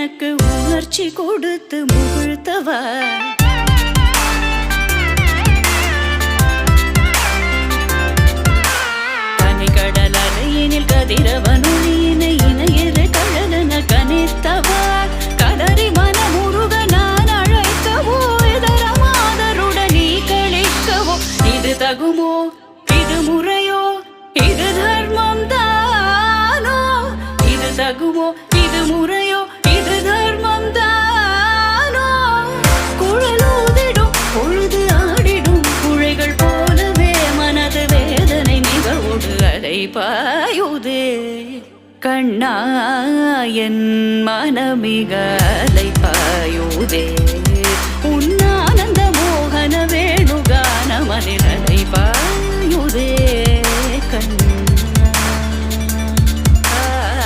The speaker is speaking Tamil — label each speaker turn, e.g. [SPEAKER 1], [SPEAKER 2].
[SPEAKER 1] எனக்கு உணர்ச்சி கொடுத்து முகிழ்த்தவா கனிகடல் அலையினில் கதிரவனொளியினை இணையற கழலன கனித்தவா கதறி மனமுருக நான் அழைக்கவோ இதர மாதருடன் நீ கழிக்கவோ இது தகுமோ இது முறையோ இது தர்மம் தானோ இது தகுமோ இது முறையோ இது தர்மம் தானோ குழலூதிடும் பொழுது ஆடிடும் குழைகள் போலவே மனது வேதனை மிகவோடு அலை பாயுதே கண்ணா என் மனமிக அலை பாயுதே உன்ன